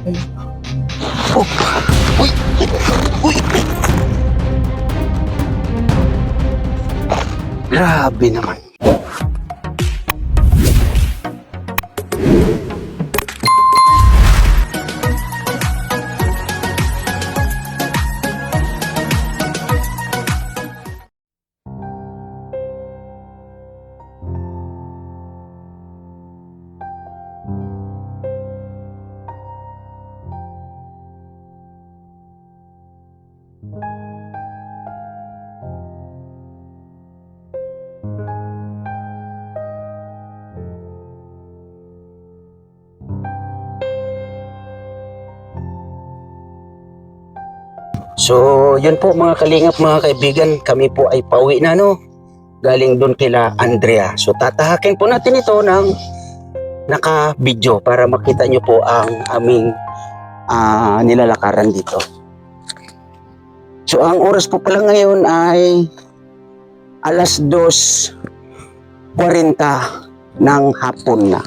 Oh. Uy! Uy! Grabe naman. So, yun po mga kalingap, mga kaibigan, kami po ay pauwi na, no? Galing doon kila Andrea. So, tatahakin po natin ito ng naka-video para makita nyo po ang aming nilalakaran dito. So, ang oras po pala ngayon ay alas 2:40 ng hapon na.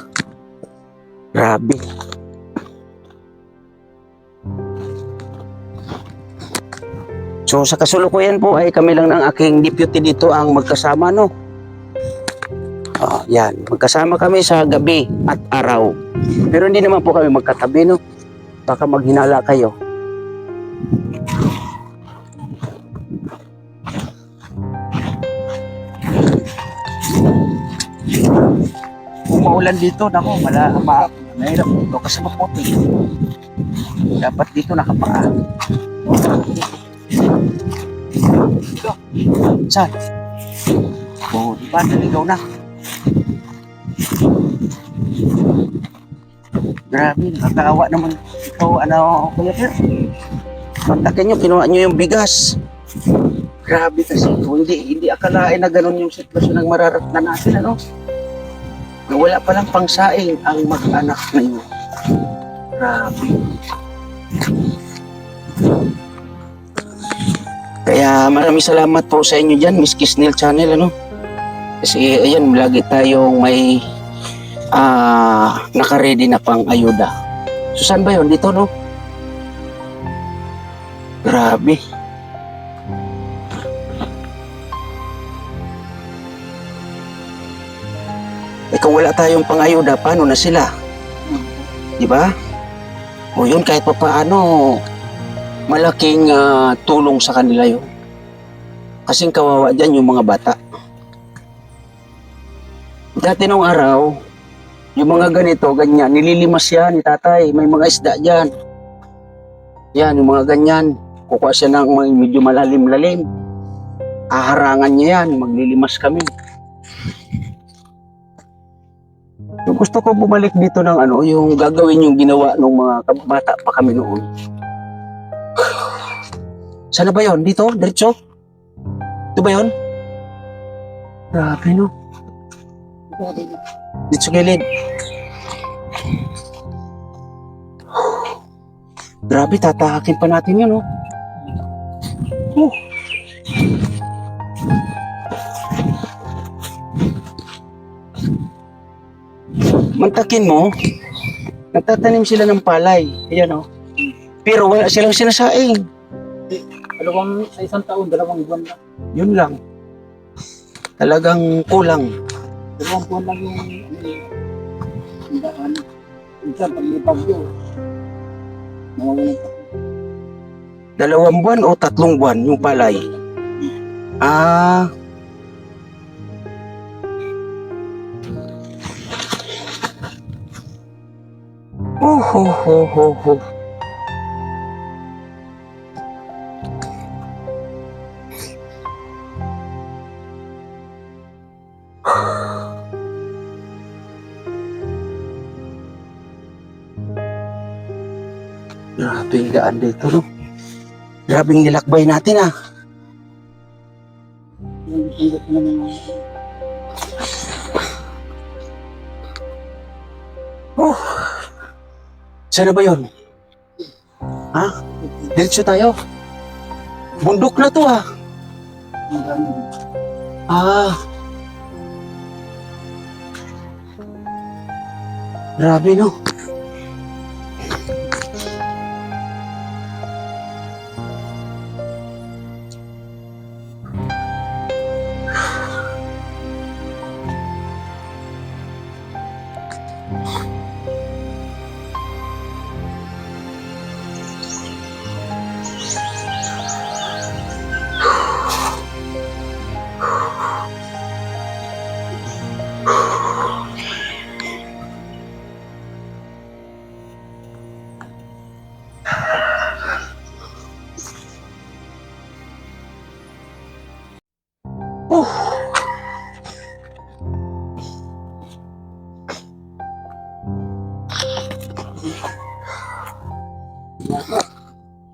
Grabe. So sa kasulukuyan po ay kami lang ng aking deputy dito ang magkasama, no? Yan, magkasama kami sa gabi at araw. Pero hindi naman po kami magkatabi, no? Baka maghinala kayo. Kung maulan dito, nako, mahirap dito kasi maputi. Dapat dito nakapaa. Dito. Saan? Oh, di ba? Naligaw na. Grabe, nakakaawa naman. Ikaw, ano, Kuya Per? Kontakin nyo, kinuha nyo yung bigas. Grabe kasi. Hindi akalain na ganun yung sitwasyon ng mararatnan natin, ano? Na wala palang pangsaing ang mag-anak na yun. Grabe. Kaya maraming salamat po sa inyo dyan, Miss Kisnel Channel, ano? Kasi ayan, lagi tayong may naka-ready na pang ayuda. So saan ba yun? Dito, no? Grabe. Kung wala tayong pang-ayuda, paano na sila? Di ba? O yun, kahit pa paano, malaking tulong sa kanila yun. Kasing kawawa dyan yung mga bata. Dati nung araw, yung mga ganito, ganyan, nililimas yan ni tatay. May mga isda dyan. Yan, yung mga ganyan. Kukuha siya ng medyo malalim-lalim. Aharangan niya yan, maglilimas kami. So, gusto ko bumalik dito ng ano, yung gagawin yung ginawa ng mga bata pa kami noon. Sana ba yun? Dito? Diretso? Ito ba yun? Grabe, no? Dito sa gilid. Grabe, tatahakin pa natin yun, no? Mantakin mo, nagtatanim sila ng palay. Ayan, no? Pero wala silang sinasaing. Sa isang taon, 2 buwan lang. Yun lang. Talagang kulang. 2 buwan lang yung daan. Minsan, pag may bagyo, nawawalan pa. 2 buwan o 3 buwan yung palay? Ho. Grabe yung daan dito, no? Grabe yung nilakbay natin, ah. Yung hirap na mga Saan ba yun? Ha? Diretso tayo? Bundok na to, ah. Grabe, no?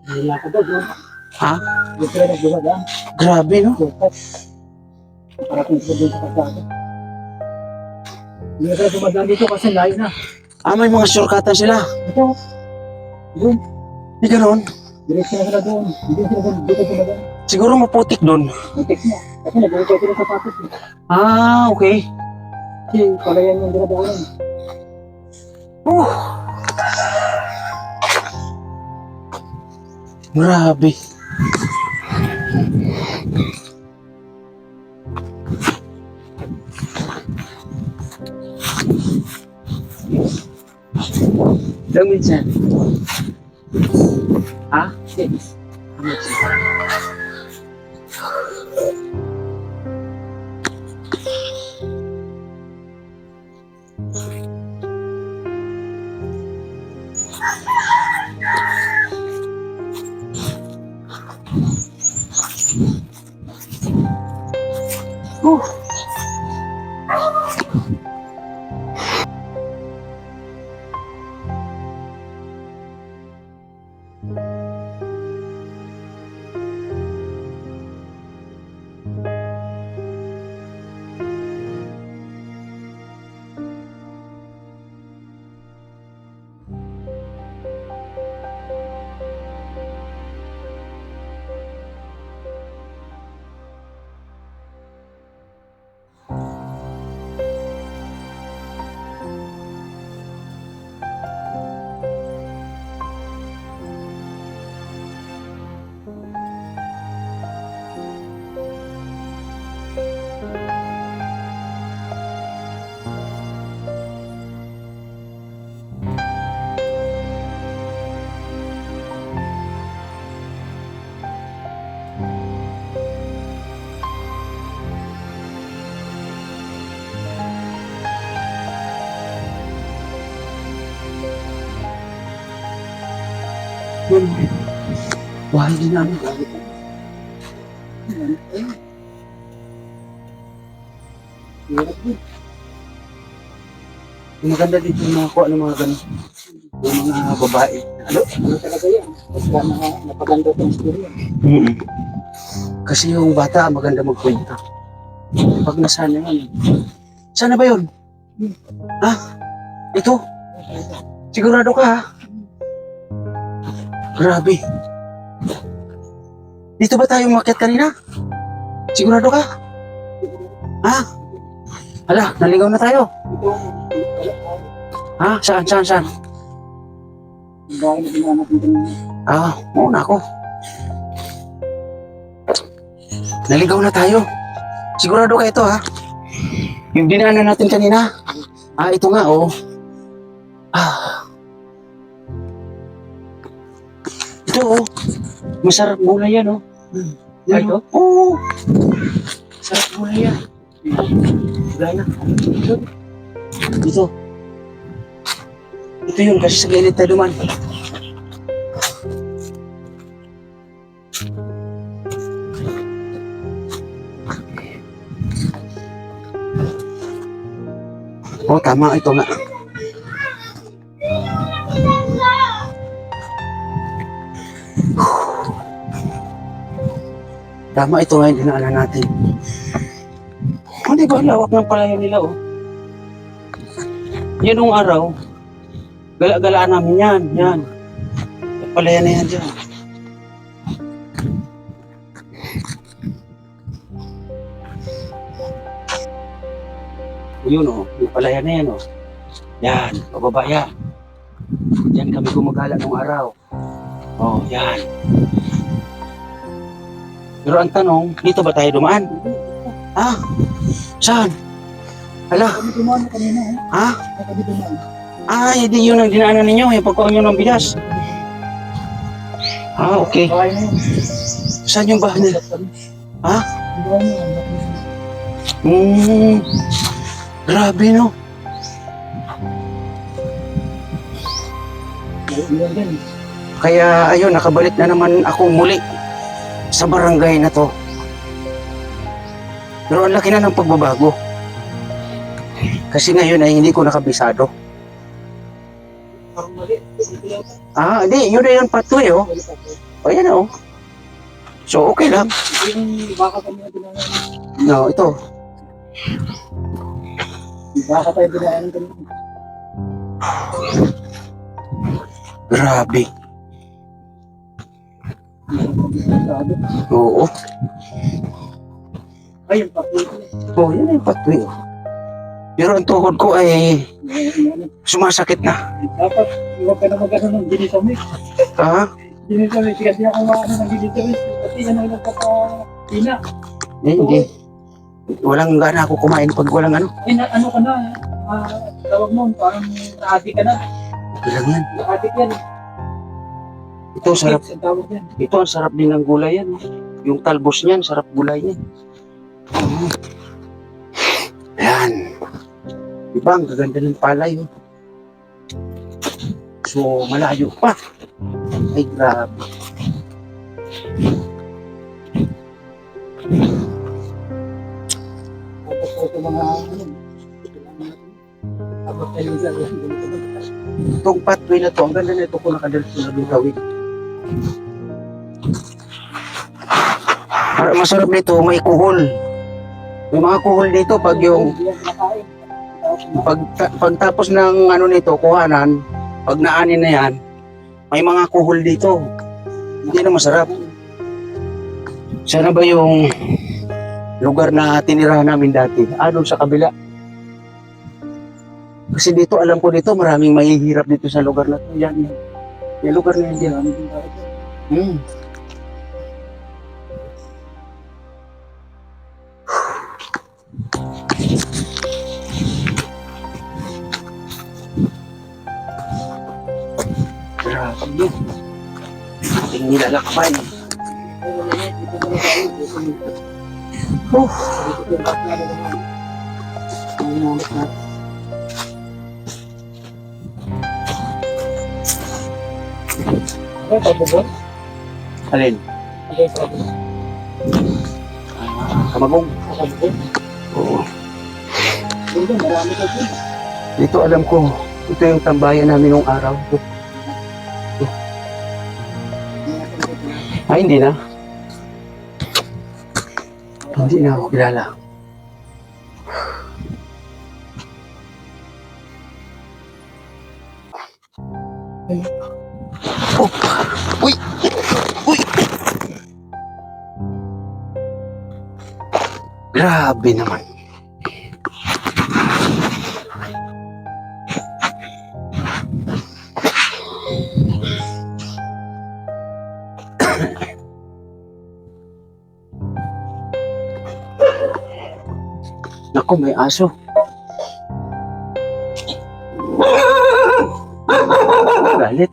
Hindi ako daw doon. Ha? Hindi sila nagdumadaan. Grabe, no? Parating sila doon sa kasada. Hindi na sila dumadaan dito kasi layo na. May mga shortcutan sila. Ito. Doon. Di ganon. Diretso na sila doon. Hindi sila doon. Dito dumadaan. Siguro maputik doon. Putik na. Kasi nag-uukay sila sa patos. Okay. Kasi palayan yung dinadaanan. Grabe. Ilang minutes yan? Ha? Yes. Yun. Bahay din namin. Hirap din. Yung maganda dito yung mga kuha ng mga ganun. Yung mga babae. Ano talaga yan? Basta napaganda itong istorya. Kasi yung bata maganda magkwento. Pag nasana yan. Sana ba yun? Ha? Ito? Sigurado ka ha? Grabe. Dito ba tayo umakyat kanina? Sigurado ka? Ha? Hala, naligaw na tayo. Ha? Saan? Ang bahay na ginanap nito. Mauna ako. Naligaw na tayo. Sigurado ka ito ha? Yung dinaanan natin kanina. Ito nga oh. Ito oh. Masarap gulay yan oh. Ito? Oo. Sarap gulay yan. Gulay na. Ito. Ito yun kasi sa gilid tayo duman. Tama ito nga. Tama ito nga yung dinaanan natin. Di ba lawak ng palayan nila oh. Yan nung araw, gala-galaan namin yan. Yan. Palayan na yan dyan. Yun oh, yung palayan na yan oh. Yan, pababa yan. Yan kami gumagala nung araw. Yan. Pero ang tanong, dito ba tayo dumaan? Saan? Hala, Kami dumaan kanina eh. ha? Kami dumaan. Hindi yun ang dinaanan ninyo, yung pagkuha nyo ng bigas. Okay. Bahay na yun. Saan yung bahay nila? Ha? Bahay na yun. Grabe, no? Yun din. Kaya, ayun, nakabalik na naman ako muli sa barangay na to. Pero ang laki na ng pagbabago. Kasi ngayon ay hindi ko nakabisado. Parang mali. Dito lang. Hindi, yun na yung pathway, oh. Mali pa po. Ayan, oh. So, okay lang. Yung baka kami na dinaanan. No, ito. Yung baka tayo dinaanan kami. Grabe. Grabe. Oo. Ay, yung papo. Yun na yung pathway, oh. Pero ang tuhod ko ay sumasakit na. Dapat, iwag ka na mag-ano ng ginisamic. Ginisamic, kasi ako maano ng ginisamic. Kasi yan ang nagpapapina. Hindi. Walang gana ako kumain pag walang ano. Ano ka na, tawag mo, parang na-addict ka na. Okay lang yan. Na-addict yan. Ito, sarap. Ang tawag yan. Ito, ang sarap din ng gulay yan. Yung talbos niyan, sarap gulay niyan. Ayan. Diba, ang gaganda ng palay. Oh. So, malayo pa. Ay, grabe. Tapos po ito mga abot tayo sa Itong pathway na to, ang ganda na ito kung nakadalito na lutawin. Masarap nito, may kuhol. May mga kuhol dito pag yung pagtapos ng ano nito, kuhanan, pag naanin na yan, may mga kuhol dito. Hindi na masarap. Sana ba yung lugar na tinirahan namin dati? Doon sa kabila. Kasi dito, alam ko dito, maraming mahihirap dito sa lugar na ito. Yan. Yung lugar na yan. Grabe. Ating nilalakbay. Ay, pabubon? Alin? Okay, pabubon. Kamagong. Pabubon? Oo. Dito, marami ka dito. Dito alam ko, ito yung tambayan namin nung araw. Hindi na. Hindi na ako kilala. Oh! Uy! Uy! Grabe naman. Naku, may aso. Galit.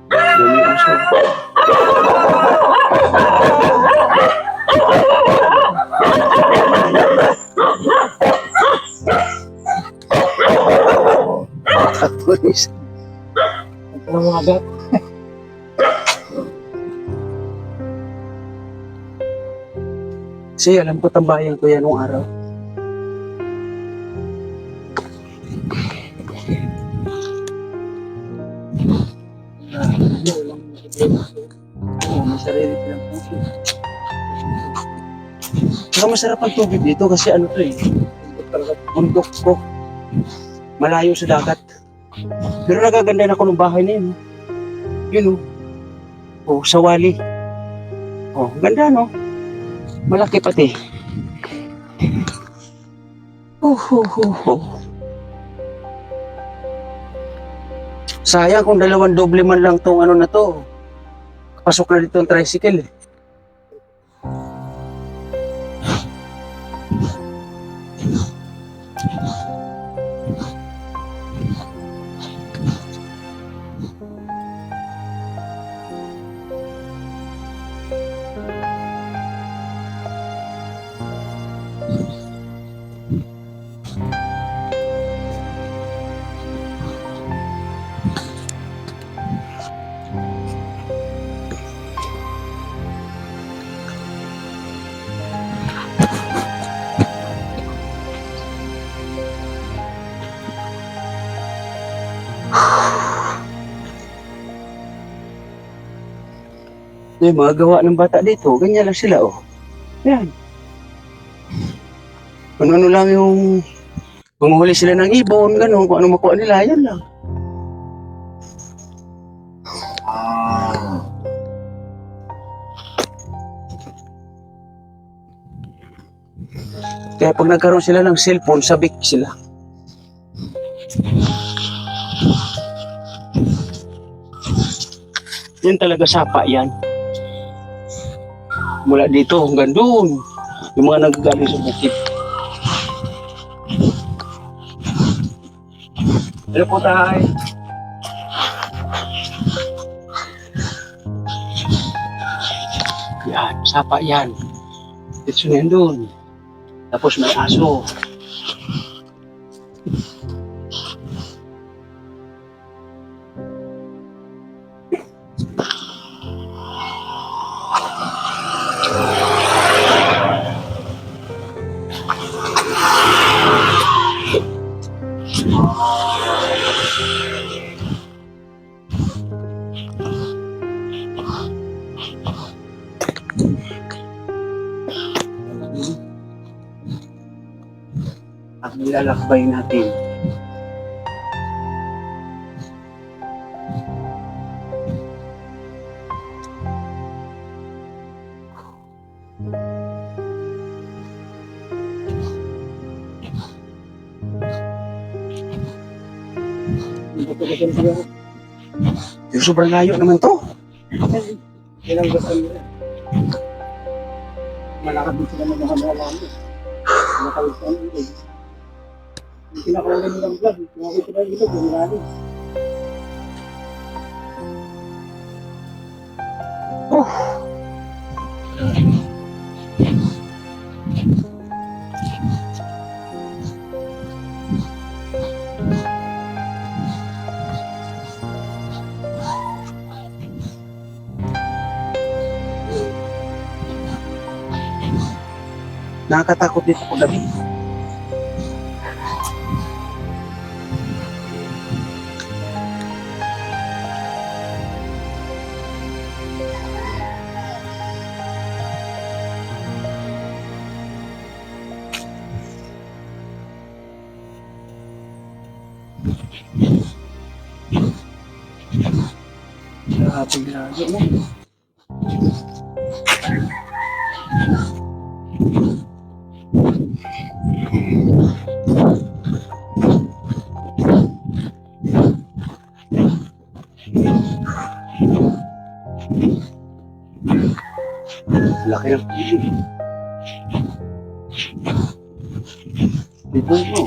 Dami aso. Pulis. Ito ang mga agat. Kasi alam ko tambayan ko yan nung araw. May sarili silang puso. Saka masarap ang tubig dito kasi ano to eh. Talaga, Bundok ko. Malayo sa dagat. Pero nagaganda na ako ng bahay na yun. Oh. Yun oh. Oh, sawali. Oh, ganda no. Malaki pati. Sayang kung dalawang doble man lang tong ano na to. Pasok na dito ang tricycle eh. Yung mga gawa ng bata dito, ganyan lang sila oh. Yan. Ano lang yung manguhuli sila ng ibon, gano'n, kung ano makuha nila, yan lang. Kaya pag nagkaroon sila ng cellphone, sabik sila. Yan talaga sapa yan. Mula dito hanggang doon. Yung mga nagagaling sa bukid. Hello po tayo. Yan, sapa yan. Dito na yan doon. Tapos may aso. At nilalakbay natin. Pero sobrang layo naman to. Ilang gusto nila. Malakad din sila ng mga halaman. Nakawis ang ilog. Yung pinakawalan nilang vlog, nakawis sila ng ilog, yung lalim. Nakakatakot dito pag gabi. Grabe, grabe mo. Laki ng pili. Dito mo.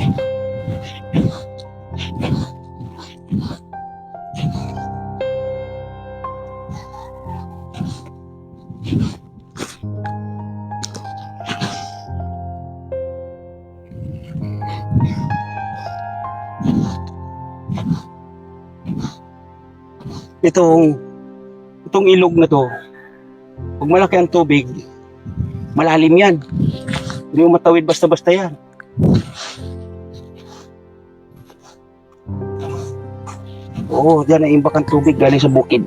Itong ilog na to, pag malaki ang tubig, malalim yan. Hindi mo matawid basta-basta yan. Oo, dyan naimbak ang tubig galing sa bukid.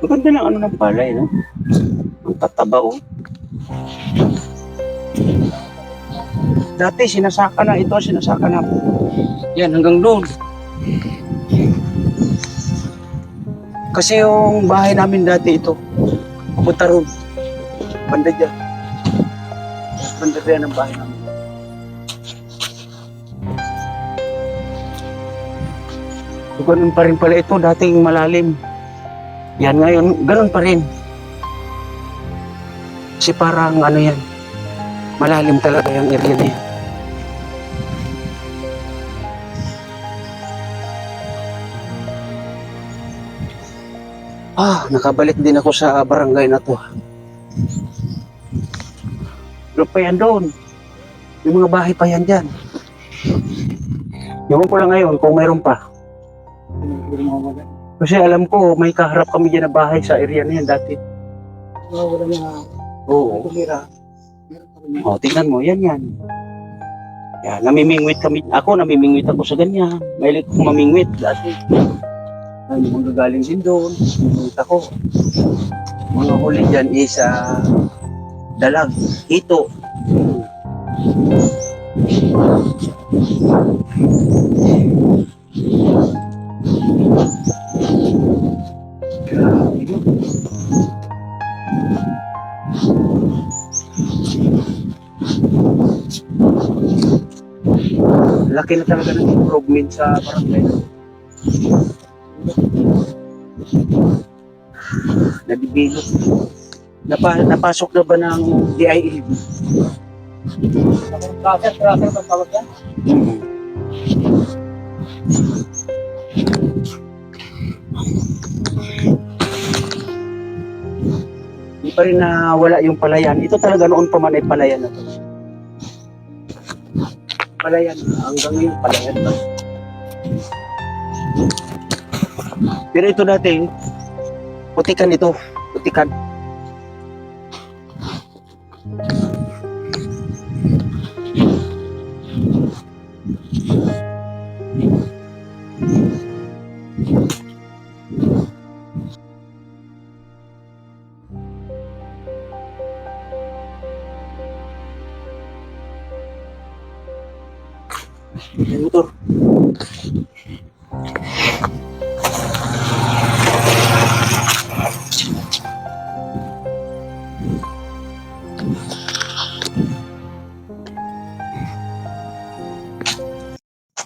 Maganda ng ano ng palay, no? Ang tataba, oh. Dati sinasaka na ito, sinasaka na. Yan, hanggang doon. Kasi yung bahay namin dati ito, papunta roon. Banda dyan. Banda dyan ang bahay namin. So, ganun pa rin pala ito, dating malalim. Yan ngayon, ganun pa rin. Kasi parang ano yan, malalim talaga yung area na yan. Nakabalik din ako sa barangay na to. Ano pa yan doon? Yung mga bahay pa yan dyan. Ewan ko lang ngayon kung mayroon pa. Kasi alam ko, may kaharap kami dyan na bahay sa area na yan dati. Wala niya. Oo. Tumira. Tingnan mo, yan. Yan, namimingwit kami. Ako, namimingwit ako sa ganyan. Mahilig kong mamingwit dati. Ay, mga gagaling din doon. Mamingwit ako. Mga huli dyan is dalag, hito. Grabe yun. Laki na talaga ng improvement sa barangay. Nadibilog. Napasok na ba ng DILB? Tracer bang tawag yan? Hindi pa rin nawala yung palayan. Ito talaga noon pa man ay palayan na to. Palayan. Hanggang ngayon palayan pa. Pero ito dati, putikan ito. Putikan. Yung motor.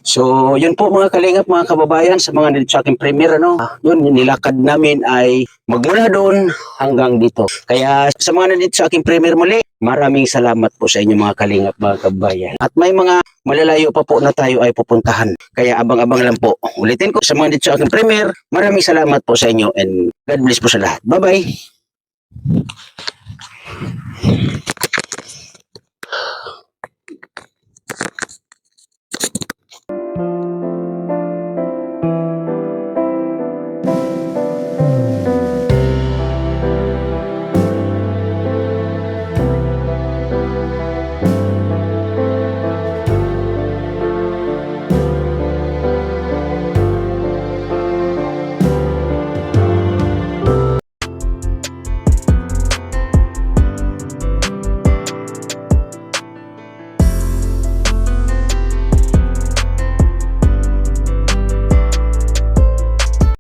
So, yun po mga kalingap, mga kababayan, sa mga nandito sa aking premiere, yun, nilakad namin ay magmula doon hanggang dito. Kaya sa mga nandito sa aking premiere muli, maraming salamat po sa inyo mga kalingap, mga kababayan. At may mga malalayo pa po na tayo ay pupuntahan. Kaya abang-abang lang po. Ulitin ko, sa mga nandito sa aking premiere, maraming salamat po sa inyo and God bless po sa lahat. Bye-bye!